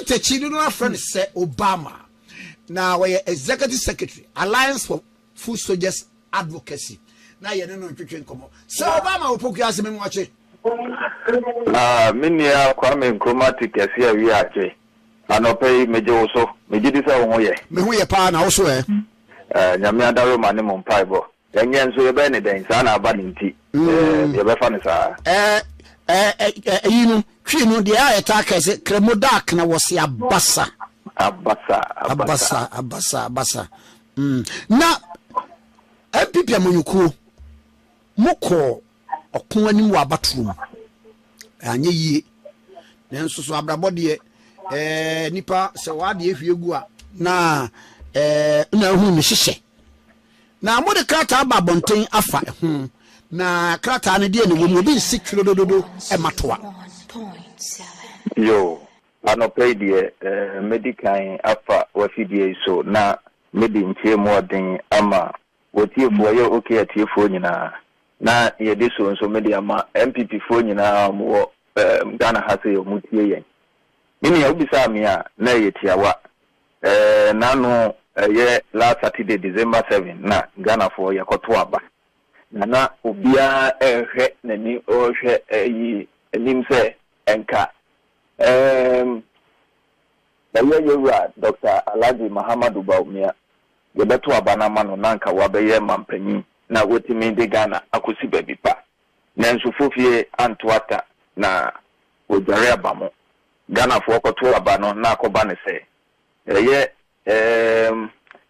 Utechi no friend say Obama. Now we executive secretary Alliance for Food Soldiers Advocacy. Now you don't know what come. So Obama will put you me watch it. Many are Kwame Chromatic as here we are. And I pay Major also. Major is our way. Me who your partner also Nyamiada Roman Paibo. Yanyan so Benedict, Sana Badinti. The Befanisa. You know, the attack as a Cremodak na was ya Bassa. Abassa. Na MPP amunyuku moko okunwani mu abatrum anye yie nenso so abrabọ de nipa se wade efiegu a na na hu mi hyehyɛ na mo de krata aba bonten afa na krata ne de ne wo bi nsikiro dododo matoa yo anopay de medical afa wafidie so na medi ntie modern ama wotiefo ye okay atiefo nyina na ye de so nso medi ama MPP fo nyina mo Ghana hase yo mutie yen mini ya ubisa mi a na ye tiawa nanu ye last Saturday December 7 na Ghana fo ye koto aba na obia ehwe nani ohwe yi enim se enka Yewura Dr. Alhaji Muhammadu Baumia yebeto abana mano nanka wabeye mampanyi na wotimi de Ghana akosi baby pa nanso fofie antwata na ojare abamo Ghana fo koto abano na akoba ne se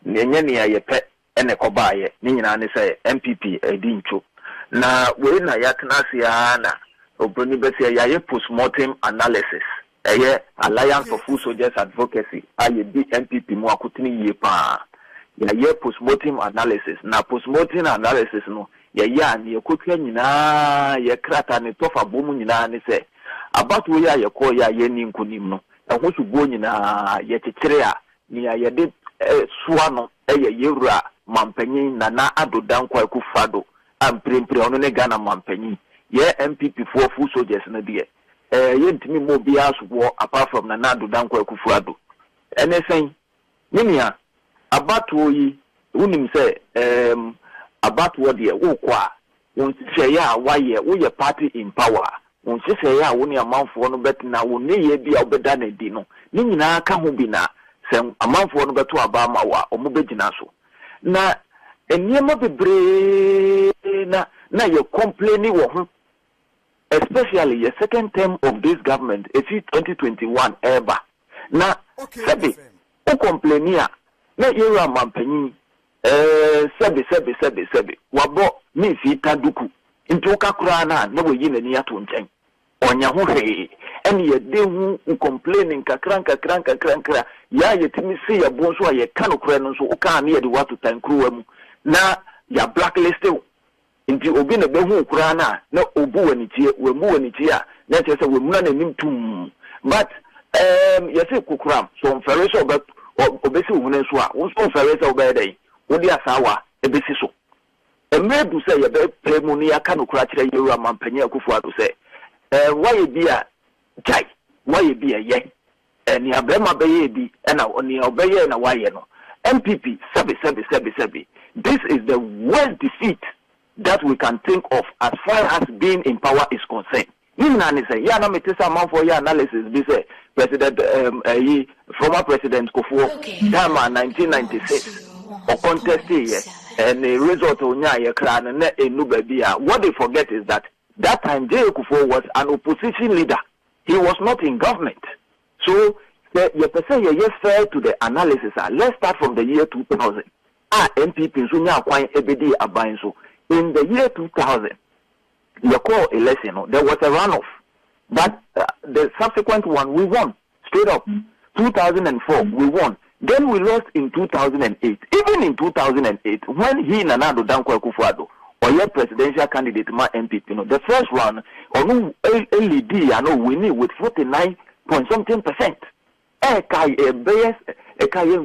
nenye ne ayepe ene kobaye ni nyina ne se MPP edincho na we na yaknase ya na obroni bese ya postmortem analysis Alliance for Food Soldiers Advocacy aye di MPP mu akutini ye pa ya postmortem analysis na postmortem analysis no ya ne ekotwa nyina ye krata ne tofa bomu nyina ne se abato ya ye ko ya ye ni nkunim no ho subo nyina ye kekere a ni ya ye de suwa no yewura mampanyin na Addo dankwa Akufo amprempre ono ne Ghana mampanyin ye MPP for Food Soldiers na de yentimi mo bia so apart from na Addo dankwa Akufo enesen ninia abato yi unim se abato de wo kwa won sise ya waye wo ye party in power won sise ya wo ne amanfo no betina wo ne ye bia obeda na di no ni nyina ka ho bi na se amanfo no beto aba ma wa omo begina so na eniema bebre na ye complaining wo ho especially the second term of this government if 2021 ever na sabi o complainia na yera mampanyi sebe wabo mi fi taduku nti okakura na wo yi nani ato nchen onya ho hwe ene ye de hu complaining kakran ya yetimi se ya bonso a ye kanokura no so oka na ye de watu tankruwa mu na ya blacklist nti obi na behu kura na obu wanitie wemu wanitie a na tese wemu na nim tum but yese kukuram so mfere so obesi ohune so a wo so mfere so obedai wodi asawa ebesi so emedu se ye be premu ni aka no kura kire yewura mampanya Akufo Addo se waye bia jai waye bia ye ni abrema be ye bi na oni obeye na waye no MPP sebi this is the worst defeat that we can think of as far as being in power is concerned. Nani say ya na metesa man for your analysis be say President former President Akufo Dama 1996 or contest here and the result onya ye kra na enu babia. What they forget is that time Akufo was an opposition leader. He was not in government. So you person you fair to the analysis. Let's start from the year 2000. MPP so nya kwan ebedi aban so in the year 2000 the call election there was a runoff but the subsequent one we won straight up 2004 we won then we lost in 2008 even in 2008 when he and Addo dankwa Akufo Addo or your presidential candidate ma MPP the first one onu LED winning with 49 point something percent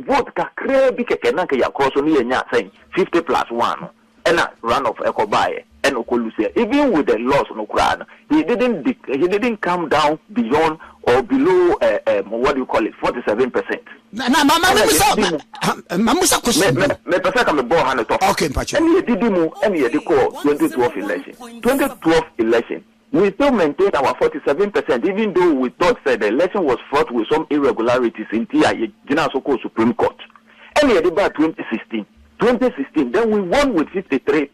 vote ka krebi keke na ke yakroso ni enya saying 50+1 ena runoff ekobaye and okolusia. Even with the loss no krana, he didn't come down beyond or below what do you call it, 47%. Mamusa question. Me pesa me bo hand talk. Okay, Pacho. Any didimu, any call 2012 election. 2012 election. We still maintain our 47%, even though we thought that the election was fraught with some irregularities in TIA, General Soko Supreme Court. And we about 2016. 2016, then we won with 53%.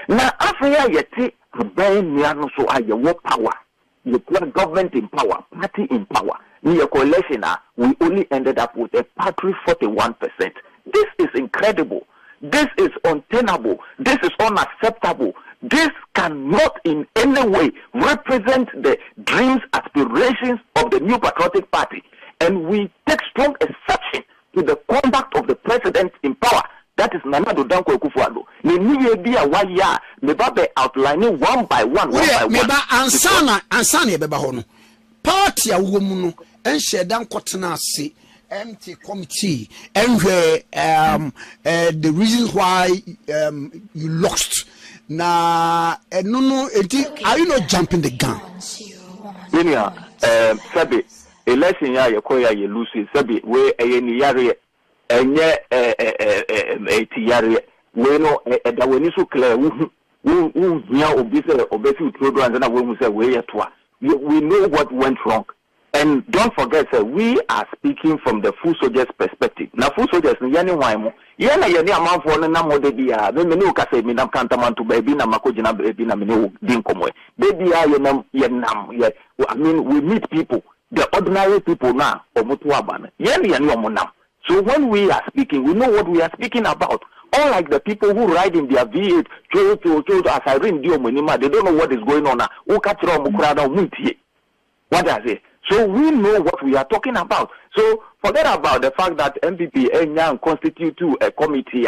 Now, after yeti, so I power. You put government in power, party in power. In your coalition, we only ended up with a paltry 41%. This is incredible. This is untenable. This is unacceptable. This cannot in any way represent the dreams, aspirations of the New Patriotic Party. And we take strong exception to the conduct of the president in power. That is Nana Addo Akufo. The new idea why me outlining one by one. Ansana beba hono. Party a woman and shedan kotena se empty committee and the reasons why you lost. Na no are you not jumping the gun? Sabi election ya yekoya ye lose sabi we ni yare enye yare we no da weni so clear wu hia obi se obesi utrodo anza na we hu se we yetoa. We know what went wrong. And don't forget, sir, we are speaking from the full soldiers' perspective. Now, full soldiers, yani waimu. Yana yani amount for na mode dia. Me no kase me nam kantaman to baby na makoji na baby na me no dinkomwe. Baby ya yenam. I mean, we meet people, the ordinary people now. Omutuabana. Yani omunam. So when we are speaking, we know what we are speaking about. Unlike the people who ride in their V8, as I read they don't know what is going on now. What does it? So we know what we are talking about. So forget about the fact that NPP constitute a committee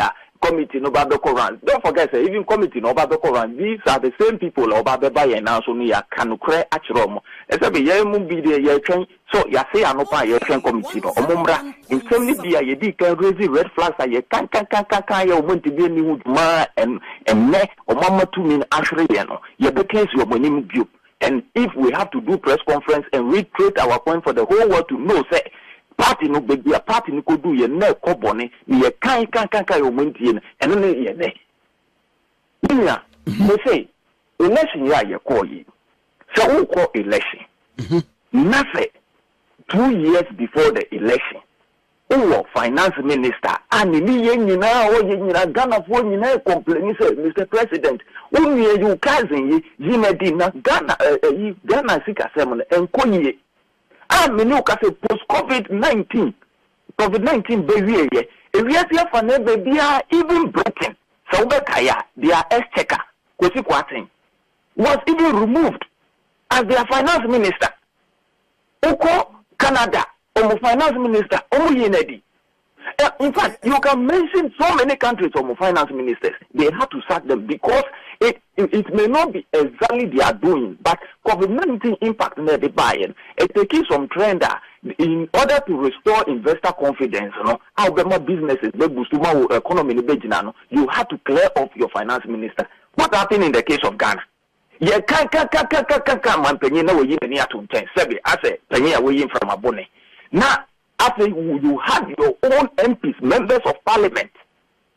no Koran. Don't forget, even committee no Koran. These are the same people Obabeba and now so near Kanukre Achrom. So ya say anopa ye train committee no omumra in semi dia ye di can raise red flags ye kan ye want to be ni huduma and me o mama to mean ashre ye no ye be case your money view. And if we have to do press conference and reiterate our point for the whole world to know, say, party no big a party no could do ye ne cobone, ye can your money, and only ye ne. They say, election ya ye call ye. So who call election? Nothing. 2 years before the election. Oh, finance minister, and Ghana for complain, Mr. President, only you cousin Ghana sick assembly and Koye. I mean, you can say post COVID-19 baby, if we are for never be even Britain, so their exchequer, was even removed as their finance minister. Oko Canada, finance minister, in fact, you can mention so many countries of finance ministers. They have to sack them because it may not be exactly their doing, but COVID-19 impact in the buying. It takes some trend in order to restore investor confidence. How more businesses, economy, you have to clear off your finance minister. What happened in the case of Ghana? Yeah, man penny no we near to 10 sebi as a penny away from a bonnet. Now, after you have your own MPs, members of parliament,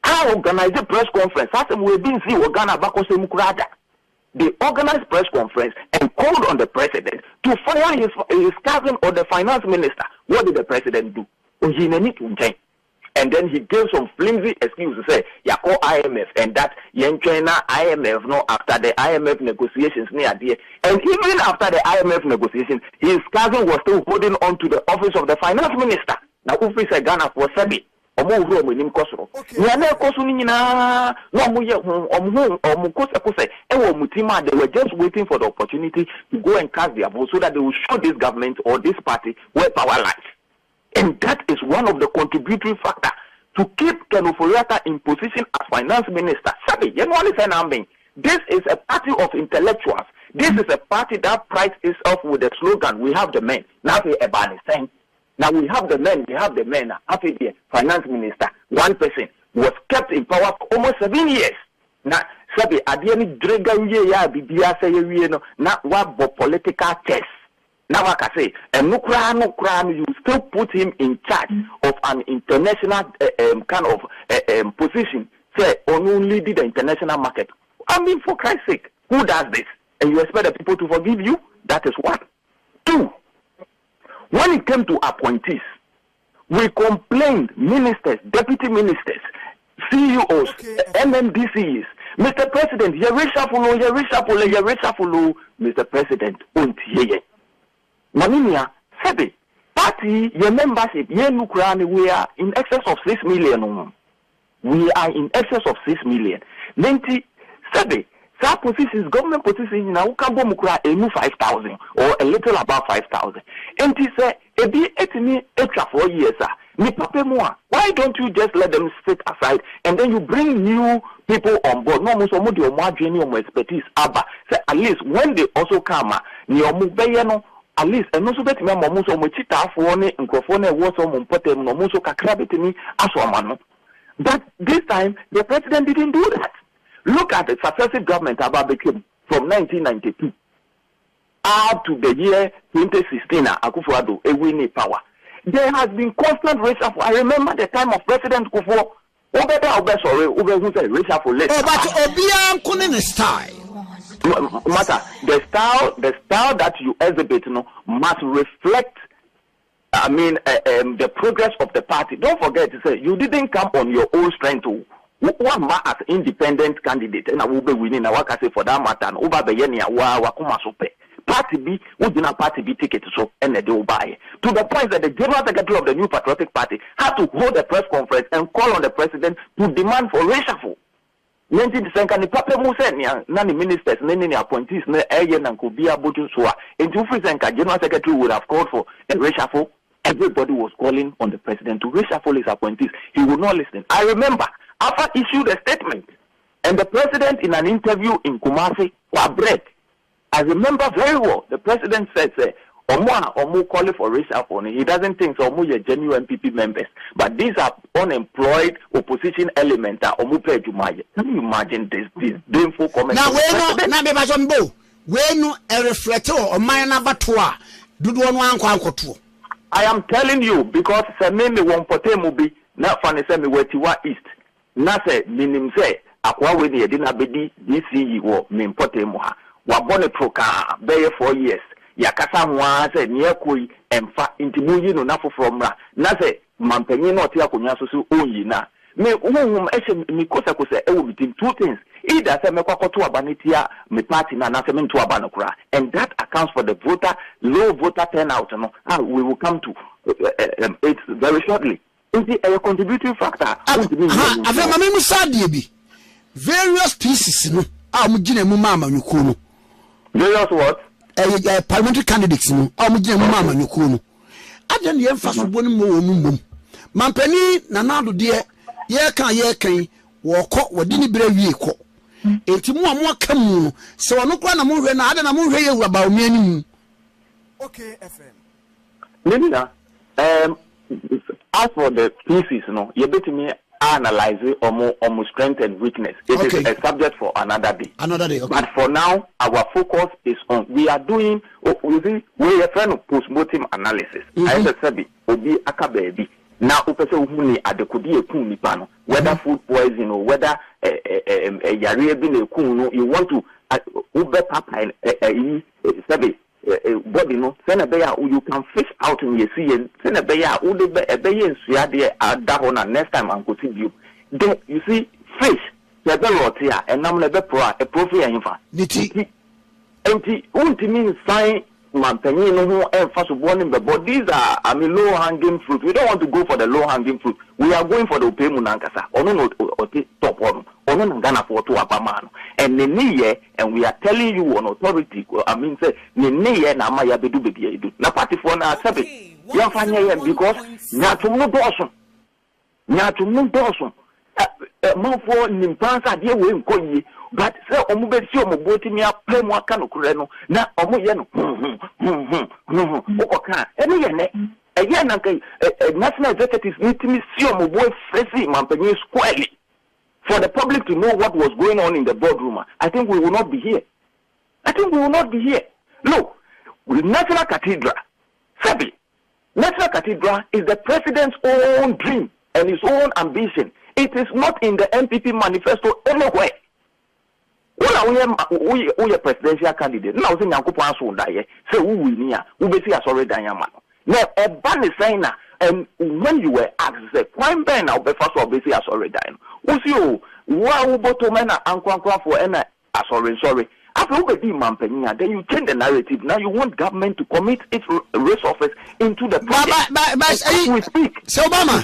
I organize a press conference. As we've been seeing Ghana Bakose Mukurada. They organized press conference and called on the president to fire his cousin or the finance minister. What did the president do? And then he gave some flimsy excuses, say, "Ya call IMF," and that yen China IMF no after the IMF negotiations near there. And even after the IMF negotiations, his cousin was still holding on to the office of the finance minister. Now, Ufi said Ghana for Sebi. They were just waiting for the opportunity to go and cast their vote so that they will show this government or this party where power lies. And that is one of the contributory factors to keep Ken Ofori-Atta in position as finance minister. This is a party of intellectuals. This is a party that prides itself with the slogan, "We have the men." Now we have the men. After the finance minister, one person was kept in power for almost 7 years. Now, sabe ade ni drega wie ya bibia say wie no na wa political chess na waka say no kra no you still put him in charge of an international kind of position say only the international market. I mean, for Christ's sake, who does this? And you expect the people to forgive you? That is one. Two, when it came to appointees, we complained, ministers, deputy ministers, CEOs, MMDCs, Mr. President, you reshuffle, Mr. President, Maminia, Sebe, party, your membership, we are in excess of 6 million. We are in excess of 6 million. 90, Sebe, that positions, government positions, now can go 5,000 or a little above 5,000. And he said, it be 4 years, why don't you just let them sit aside and then you bring new people on board? No, more expertise. Say at least when they also come, at least and also bet me so much for ne microphone was on potem no muso kakrabetini aswamano. But this time the president didn't do that. Look at the successive government about became from 1992 up to the year 2016. Akufo Addo winning power. There has been constant reshuffle. I remember the time of President Akufo. But matter the style that you exhibit, must reflect. I mean, the progress of the party. Don't forget to say you didn't come on your own strength. One as independent candidate, and I will be winning. I work say for that matter. And over the year, Party B, who did not Party B ticket so and they will buy. To the point that the General Secretary of the New Patriotic Party had to hold a press conference and call on the president to demand for reshuffle. 19% can the Papa Musa, none ministers, many appointees, no agent and could be able to swear. In 2% General Secretary would have called for a reshuffle. Everybody was calling on the president to reshuffle his appointees. He would not listen. I remember after issued a statement, and the president in an interview in Kumasi was bread. I remember very well. The president said, Omo calling for reshuffle. He doesn't think so. Omo are genuine NPP members, but these are unemployed opposition elements. Omo pay to my. Can you imagine this painful comment? Now I am telling you because Sememi won potemu be not funny semi wetiwa east. Na se minim se akwa we de na bedi DCE wo min potemu ha. Wabone proka beye 4 years. Yakasa mwa se nyekoi emfa intimuyi no na fofromra. Na se mampenyi no tia konya so so oyi na. Me uhum ehye mi kosa ewo between two things. Either say mekwakoto abanitia me party na se mentu abano kura. And that accounts for the low voter turnout no. We will come to it very shortly. Is a contributing factor. Various pieces no. Mujine mu mama nyuku no. Various what? Parliamentary candidates no. Mujine mu mama nyuku no. Adan ye mfa so bonu mo mum. Mampani na nado de ye kan woko wodi ni bere wie ko. Enti mu aka mu no. Se wono kra na mo hwe na ada na mo hwe ye wura ba omi anim. Okay, FM. Nina, as for the pieces, you bet me analyze almost strength and weakness. It is a subject for another day. Okay. But for now, our focus is on we are doing. We are trying to post-mortem analysis. I said, Obi Akabebi. Now, upese adekudi ekun pano. Whether food poison or whether yare bin ekun, you want to ube papa sabi. Body no send a bear you can fish out in your sea and send a bear who a bear and Addo next time and go see you. Then you see fish, the bell here and now a prophet and infa. Empty won't mean sign Mantanino and first warning, but these are low hanging fruit. We don't want to go for the low hanging fruit. We are going for the Upemunankasa or no top one or no Ghana for to Apamano. And Nene, and we are telling you on authority, say Nene na Maya Bedu Bedu. Na party for na Sabi. Yafanya because Natum Dawson. More for Nimpansa, dear Wim Koyi. But say omubetio moboti mi apre mo aka no kure no na omoye no okoka ene ye ne eye na kai national executives meeting si omobo fresi mampanyi squarely for the public to know what was going on in the boardroom, I think we will not be here. Look, National Cathedral, Sabi, National Cathedral is the president's own dream and his own ambition. It is not in the NPP manifesto anywhere. We are presidential candidate. Now, saying Akufo answer that say we win here. We be see as already Danyama. Now, a ban is saying that, and when you were asked, say, why ban now? Be first of all, be see as already Danyama. We see why we both men are Akufo for any sorry. After we be mampenia, then you change the narrative. Now you want government to commit its resources into the project. But we speak. So Obama,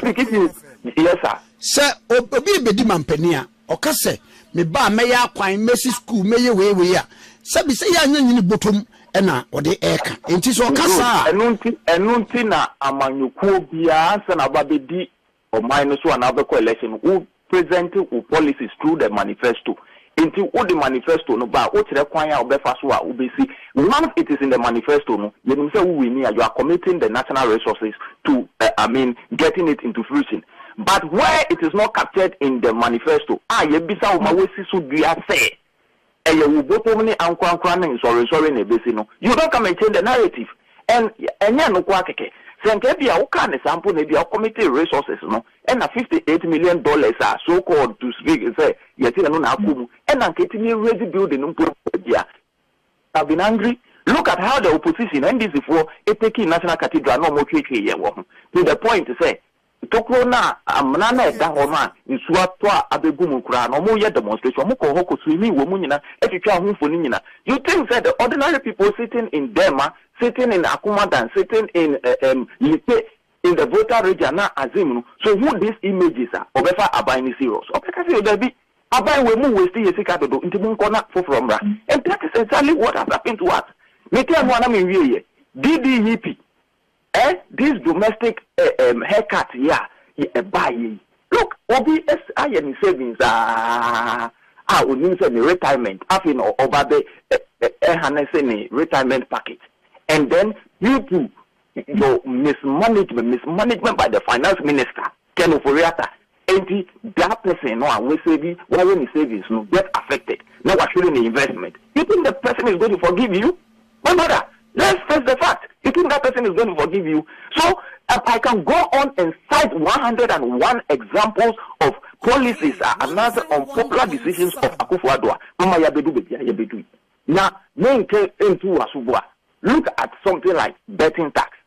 yes, sir. Sir, obi be mampenia. Okase. Me ba me ya kwan mesi school me ye we ya sabi se ya nyanyini botom na ode eka enti so kasa enunti na amanyukuo bia ansa na ba bedi o mine so na be election who present policies through the manifesto enti wo the manifesto no ba wo kire kwan ya obefa so a obesi once it is in the manifesto no you say we win here you are committing the national resources to getting it into fruition. But where it is not captured in the manifesto, yebisa umawesi sudia say, you don't come and change the narrative. And no kwakeke. Senkebia uka sample maybe our committee resources no, and $58 million are so called to speak say yeti no na akumu and anketini ready building I've been angry. Look at how the opposition and this before taking National Cathedral no more to the point to say Tokrona amnana eda homa nsuwa toa abegumu kura no mo ye demonstration mo ko hoko swimi wo mu nyina etwetwa ho mfoni nyina. You think that the ordinary people sitting in Dema, sitting in Akumadan, sitting in Lipe, in the voter region na ASEM, so who these images are obefa abai serious obeka say there be abai we mu waste yesika dodo ntimu nkona from ra, and that is exactly what has happened to us. Me tell one am wiye DDEP. This domestic haircut, buy. Look, Obi I am savings retirement, having over the retirement package. And then you do your mismanagement by the finance minister, Ken Oforiata, and that person no savings no get affected. Now actually the investment. You think the person is going to forgive you? My mother. Let's face the fact. You think that person is going to forgive you? So I can go on and cite 101 examples of policies announced unpopular decisions of Akufo Addo. Mama yabedu bebi yabedu. Now, look at something like betting tax.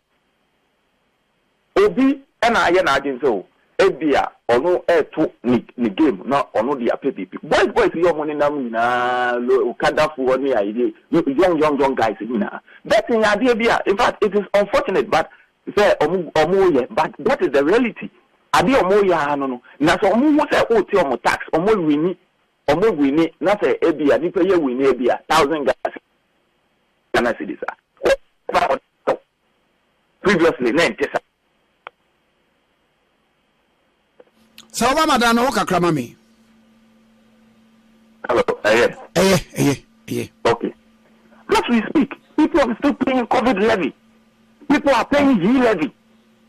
Obi and I so Ebia ono to ni game na ono dia PPP. Boys your money na ukada for any idea. Young guys na. Betting idea. In fact, it is unfortunate, but say omo but that is the reality. Adi omo ya no. Na so omo say oti omo tax, omo wini na say ebia ni pay wini ebia 1,000 guys. Can I see this? Previously, So Obama dano waka kramami. Hello, Okay. As we speak, people are still paying COVID levy. People are paying G levy.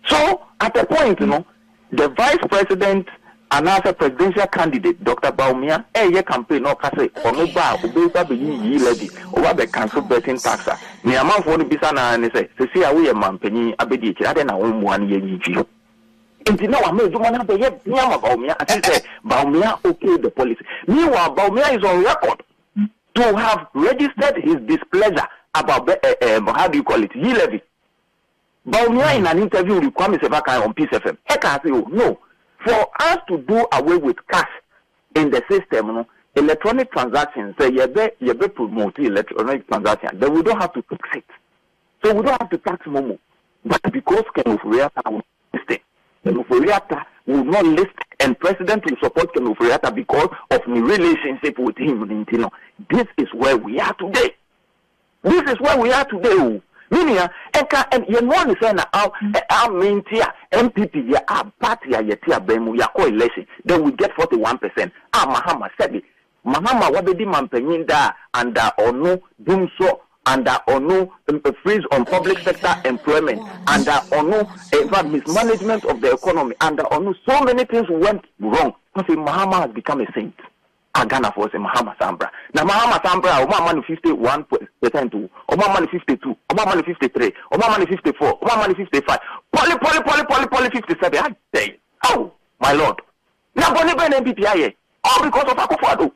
So at a point, the vice president and as a presidential candidate, Dr. Baumia, campaign no kase onoba obesa be G levy over the cancel betting tax. Ni amafo ni bisa na ne say se sia we mampanyi abedi e kira na won muan ye yi. Until now, I'm not the yet near Baumia. I say Baumia okay the policy. Meanwhile, Baumia is on record to have registered his displeasure about how do you call it? E-levy. Baumia in an interview with Kwame Sebaka on Peace FM. Eka say, no, for us to do away with cash in the system, electronic transactions, say you promote electronic transactions, then we don't have to tax it. So we don't have to tax Momo. But because Ken Oforiata will list Ken Oforiata will not list, and President will support Ken Oforiata because of the relationship with him. This is where we are today. This is where we are today. Meaning, and you know, our main tier, NPP, our party, our coalition, then we get 41%. Mahama said it. Mahama, what did Mampeninda and Onu Dumso and Onu freeze on public sector employment and Onu mismanagement of the economy and Onu so many things went wrong. I say Mahama has become a saint. Ghana for say Mahama Sambra. Now Mahama Sambra, Oma money 51% to Oma money 52, Oma money 53, Oma money 54, Oma money 55, poly 57. I say, oh my lord. Now Bonnie Ben NPP all because of Akufo.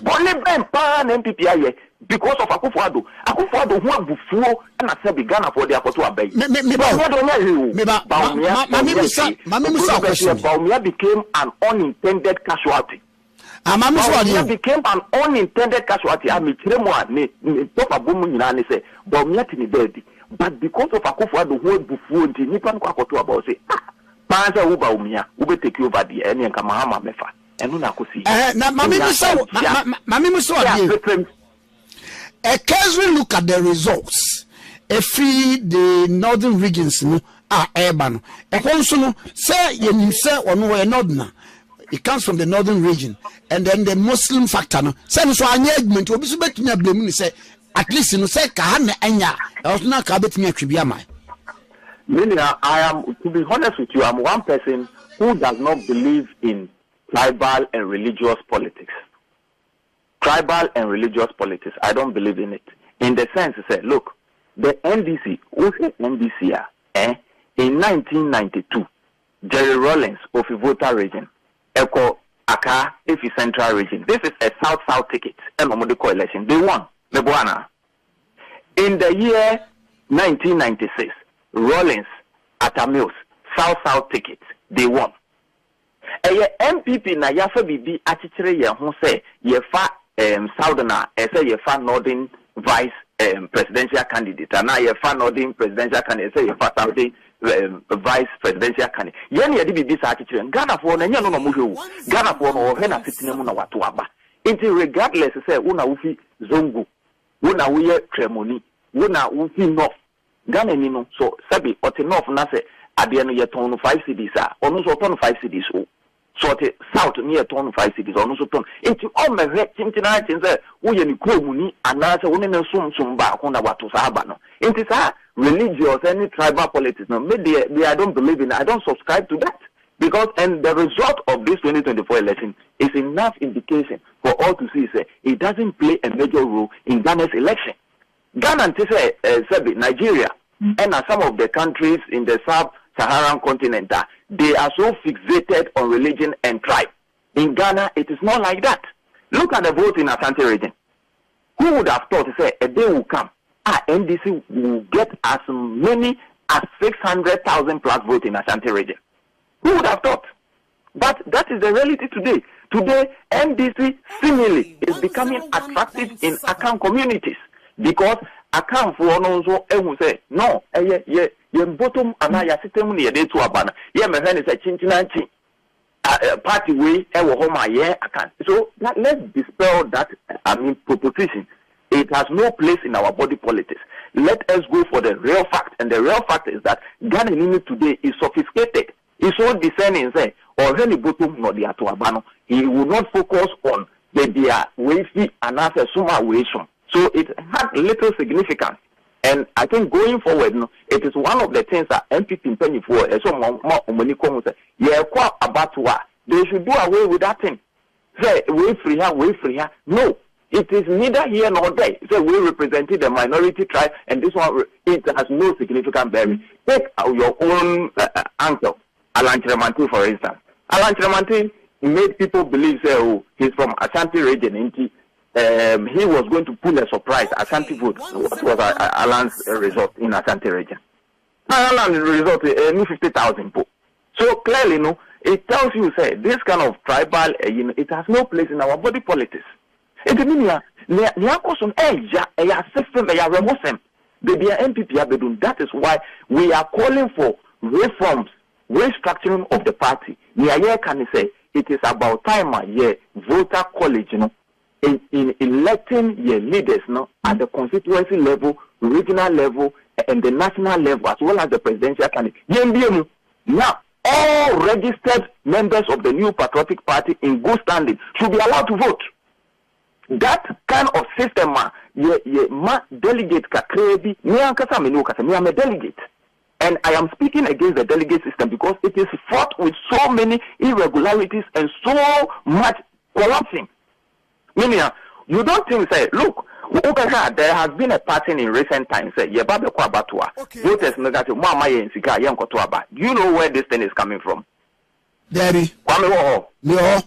Bonnie Ben pan NPP because of Akufo Addo. Akufo Addo who bufuo and I said Ghana for their photo abay. Baumia became an unintended casualty. Baumia became an unintended casualty. I mean, but because of Akufo Addo who bufuo, Nipan Kwakoto about say, Panza Baumia, who take you over the any and Kamahama Mefa. And no Nakusi. A casual look at the results. The northern regions are urban. Also, say you say or no northern. It comes from the northern region, and then the Muslim factor. No, say so engagement. We be bet me blame. Say at least you say kahana enya. I was not kabet me atwibia. I am, to be honest with you, I'm one person who does not believe in tribal and religious politics. Tribal and religious politics, I don't believe in it. In the sense, say, look, the NDC, who is NDC? In 1992, Jerry Rawlings of F00t region, Eko Aka, Efi Central region. This is a South-South ticket, and Omodiko election. They won. In the year 1996, Rawlings at Mills, South-South ticket, they won. NPP na yafa bibi atichire ye ho say ye fa Southerner say ye fa Northern vice presidential candidate na ye fa Northern presidential candidate say ye fa Southern vice presidential candidate ye na ye bibi sa atichire Ghana for na nya no mo hwewu Ghana for no he na fitinemu na wato aba until regardless say una wufi zongo una wuye tremoni una wufi north Ghana ni no so sabi oti north na say ade no ye ton 5 cedis onu so ton 5 cedis o so the south near ton 5 cities or no so ton into all my red tintina say wo ye ni kromuni anase wo ne sum ba ko na wato sahaba no into sa religious any tribal politics no me I don't believe in I don't subscribe to that because and the result of this 2024 election is enough indication for all to see say it doesn't play a major role in Ghana's election. Ghana say Nigeria and some of the countries in the Sub-Saharan continent, they are so fixated on religion and tribe. In Ghana, it is not like that. Look at the vote in Ashanti region. Who would have thought, say, a day will come, NDC will get as many as 600,000 plus votes in Ashanti region? Who would have thought? But that is the reality today. Today, NDC seemingly is becoming attractive in Akan communities because Akan for also say no, bottom and I system near day to Abana. Yeah, my friend is a chinchinanchi party way, Akan. So let's dispel that proposition. It has no place in our body politics. Let us go for the real fact, and the real fact is that Ghana today is sophisticated. He's so discerning, say, or any bottom no the Abano. He will not focus on the way and answer suma way. So it had little significance. And I think going forward, it is one of the things that NPP in 24, they should do away with that thing. Say, way free here. No, it is neither here nor there. So we represented the minority tribe, and this one, it has no significant bearing. Take your own uncle, Alan Chiramanti, for instance. Alan Chiramanti made people believe, say, he's from Ashanti region, he was going to pull a surprise Ashanti vote. What was Alan's result in Ashanti region? Alan's result is 50,000 votes. So clearly, it tells you, say, this kind of tribal, it has no place in our body politics. It means that is why we are calling for reforms, restructuring of the party. Can say it is about time voter college, in electing your leaders at the constituency level, regional level, and the national level, as well as the presidential candidate. Now, all registered members of the New Patriotic Party in good standing should be allowed to vote. That kind of system, delegate kakrebi, me am a delegate. And I am speaking against the delegate system because it is fraught with so many irregularities and so much corruption. Meaning, you don't think, say, look, there has been a pattern in recent times. Say, do you know where this thing is coming from? Daddy. No.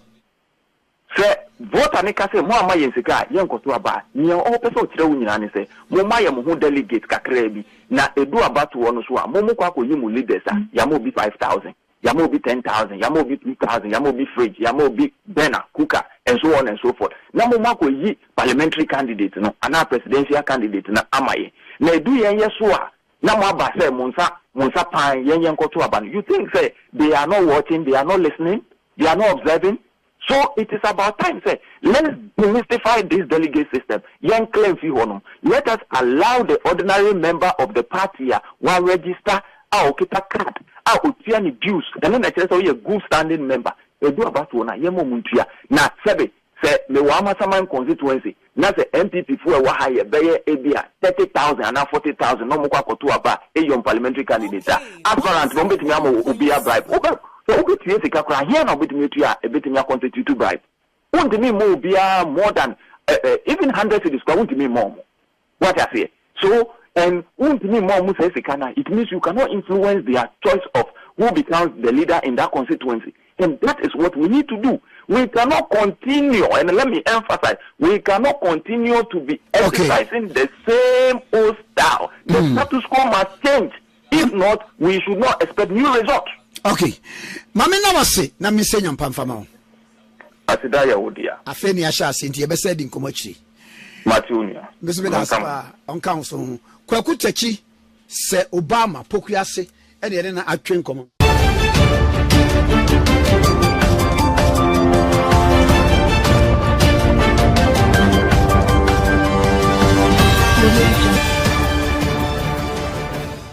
Say, vote anika say, Mama Yensika, Yankotuaba, Nian all person children say, Momaya Muhu delegate Kakrebi, na Edu about one swa, Momoko Yimu leaders, Yamobi 5,000, Yamobi 10,000, Yamobi 2,000, Yamobi fridge, Yamobi banner, cooker, and so on and so forth. Namomako Yi parliamentary candidate, no, and our presidential candidate, na Amaye. Na Edu Yensua, Namaba say, Monsa Pan, Yankotuaban. You think, say, they are not watching, they are not listening, they are not observing? So it is about time, say, let's demystify this delegate system. Young claim fee honum. Let us allow the ordinary member of the party one register our kita card, our utiani dues, and then I tell you a good standing member. They do about one yemo muntia. Na sebe say me wama saman constituency. Na say NPP for a higher beye abia 30,000 and 40,000 no mukwa kotu aba a young parliamentary candidate. After bombe tiyamo ubia bribe. So we get to kakra here now bit me to a bit in your constitute bribe. Won't me more than even 100 cities won't me more. What I say. So and won't me more it means you cannot influence their choice of who becomes the leader in that constituency. And that is what we need to do. We cannot continue, and let me emphasize, we cannot continue to be exercising the same old style. The status quo must change. If not, we should not expect new results. Okay. Mame na wase na me senya mpamfama. Asida ya wodia. Afeni asha senti ebese di nkomachi. Matunia. Mesebe da spa onka so kwaku tachi se Obama pokuase ene ene na atwe nkomo. Radio